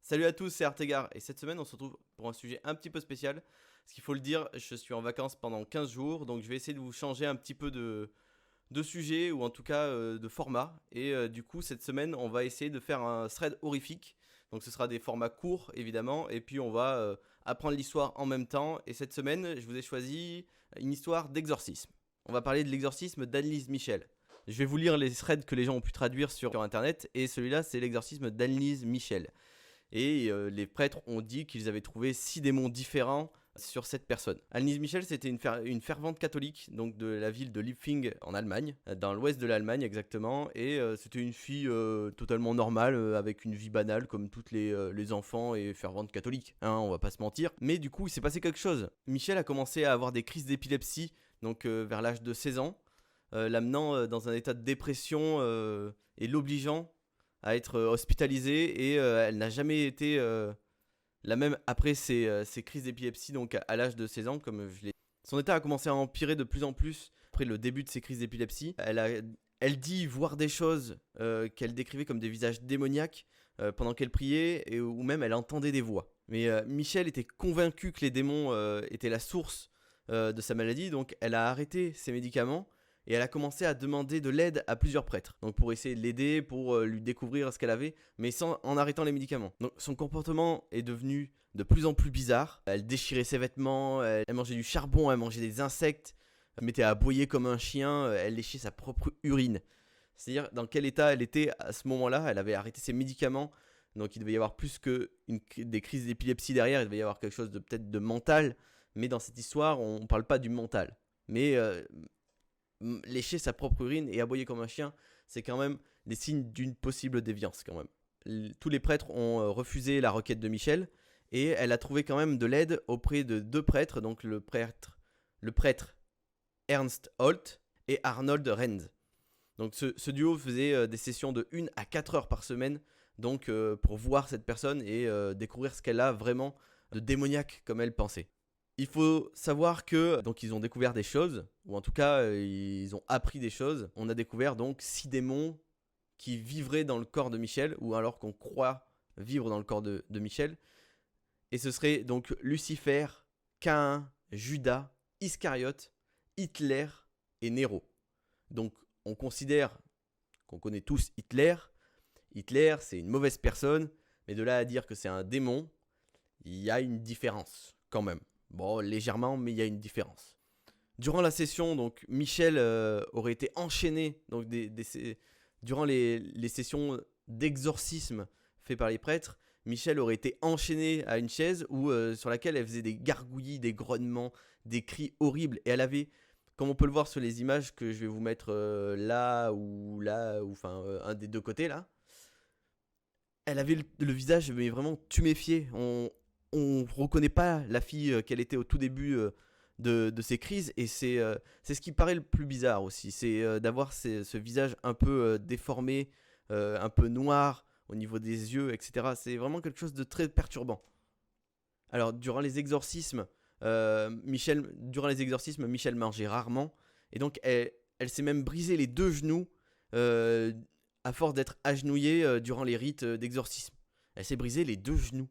Salut à tous, c'est Artegar et cette semaine on se retrouve pour un sujet un petit peu spécial. Parce qu'il faut le dire, je suis en vacances pendant 15 jours, donc je vais essayer de vous changer un petit peu de sujet ou en tout cas de format. Et du coup cette semaine on va essayer de faire un thread horrifique. Donc ce sera des formats courts évidemment et puis on va apprendre l'histoire en même temps. Et cette semaine je vous ai choisi une histoire d'exorcisme. On va parler de l'exorcisme d'Annelise Michel. Je vais vous lire les threads que les gens ont pu traduire sur internet et celui-là c'est l'exorcisme d'Annelise Michel. Et les prêtres ont dit qu'ils avaient trouvé 6 démons différents sur cette personne. Annelise Michel, c'était une fervente catholique, donc de la ville de Liebfing en Allemagne, dans l'ouest de l'Allemagne exactement, et c'était une fille totalement normale, avec une vie banale comme toutes les enfants et ferventes catholiques, hein, on va pas se mentir. Mais du coup, il s'est passé quelque chose. Michel a commencé à avoir des crises d'épilepsie, donc vers l'âge de 16 ans, l'amenant dans un état de dépression et l'obligeant à être hospitalisée et elle n'a jamais été la même après ses crises d'épilepsie, donc à l'âge de 16 ans, comme je l'ai. Son état a commencé à empirer de plus en plus après le début de ses crises d'épilepsie. Elle dit voir des choses qu'elle décrivait comme des visages démoniaques pendant qu'elle priait, ou même elle entendait des voix. Mais Michel était convaincue que les démons étaient la source de sa maladie, donc elle a arrêté ses médicaments et elle a commencé à demander de l'aide à plusieurs prêtres, donc pour essayer de l'aider, pour lui découvrir ce qu'elle avait, mais en arrêtant les médicaments. Donc son comportement est devenu de plus en plus bizarre. Elle déchirait ses vêtements, elle mangeait du charbon, elle mangeait des insectes, elle mettait à aboyer comme un chien, elle léchait sa propre urine. C'est-à-dire dans quel état elle était à ce moment-là. Elle avait arrêté ses médicaments, donc il devait y avoir plus que des crises d'épilepsie derrière, il devait y avoir quelque chose de peut-être de mental, mais dans cette histoire on ne parle pas du mental. Mais lécher sa propre urine et aboyer comme un chien, c'est quand même des signes d'une possible déviance quand même. Tous les prêtres ont refusé la requête de Michel et elle a trouvé quand même de l'aide auprès de 2 prêtres, donc le prêtre Ernst Holt et Arnold Renz. Donc ce duo faisait des sessions de 1 à 4 heures par semaine, donc pour voir cette personne et découvrir ce qu'elle a vraiment de démoniaque comme elle pensait. Il faut savoir que donc ils ont découvert des choses, ou en tout cas ils ont appris des choses. On a découvert donc 6 démons qui vivraient dans le corps de Michel, ou alors qu'on croit vivre dans le corps de Michel. Et ce serait donc Lucifer, Caïn, Judas, Iscariote, Hitler et Néro. Donc on considère qu'on connaît tous Hitler. Hitler, c'est une mauvaise personne, mais de là à dire que c'est un démon, il y a une différence quand même. Bon, légèrement, mais il y a une différence. Durant la session, donc Michel aurait été enchaîné donc durant les sessions d'exorcisme faites par les prêtres. Michel aurait été enchaîné à une chaise sur laquelle elle faisait des gargouillis, des grognements, des cris horribles. Et elle avait, comme on peut le voir sur les images que je vais vous mettre là, ou enfin un des 2 côtés là, elle avait le visage mais vraiment tuméfié. On reconnaît pas la fille qu'elle était au tout début de ses crises, et c'est ce qui paraît le plus bizarre aussi, c'est d'avoir ce visage un peu déformé, un peu noir au niveau des yeux, etc. C'est vraiment quelque chose de très perturbant. Alors durant les exorcismes, Michel mangeait rarement, et donc elle s'est même brisé les 2 genoux à force d'être agenouillée durant les rites d'exorcisme. Elle s'est brisé les 2 genoux.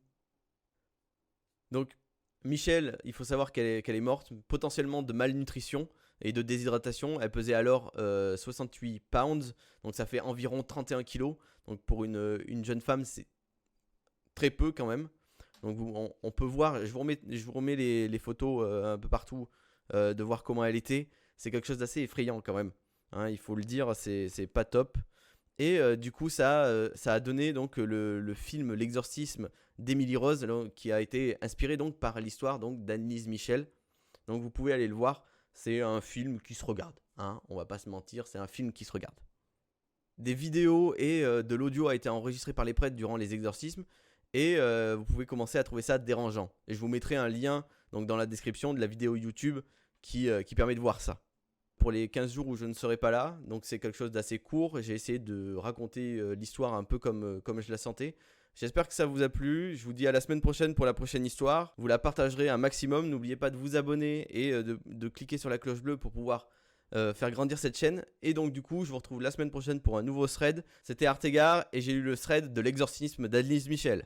Donc, Michel, il faut savoir qu'elle est morte potentiellement de malnutrition et de déshydratation. Elle pesait alors 68 pounds, donc ça fait environ 31 kilos. Donc pour une jeune femme, c'est très peu quand même. Donc on peut voir, je vous remets les photos un peu partout de voir comment elle était. C'est quelque chose d'assez effrayant quand même, hein, il faut le dire, c'est pas top. Et du coup, ça a donné donc le film L'Exorcisme d'Emily Rose, qui a été inspiré donc par l'histoire donc d'Annelise Michel. Donc vous pouvez aller le voir. C'est un film qui se regarde, hein, on va pas se mentir, c'est un film qui se regarde. Des vidéos et de l'audio a été enregistré par les prêtres durant les exorcismes, et vous pouvez commencer à trouver ça dérangeant. Et je vous mettrai un lien donc dans la description de la vidéo YouTube qui permet de voir ça. Pour les 15 jours où je ne serai pas là, donc c'est quelque chose d'assez court. J'ai essayé de raconter l'histoire un peu comme je la sentais. J'espère que ça vous a plu. Je vous dis à la semaine prochaine pour la prochaine histoire. Vous la partagerez un maximum. N'oubliez pas de vous abonner et de cliquer sur la cloche bleue pour pouvoir faire grandir cette chaîne. Et donc du coup, je vous retrouve la semaine prochaine pour un nouveau thread. C'était Artegar et j'ai lu le thread de l'exorcisme d'Annelise Michel.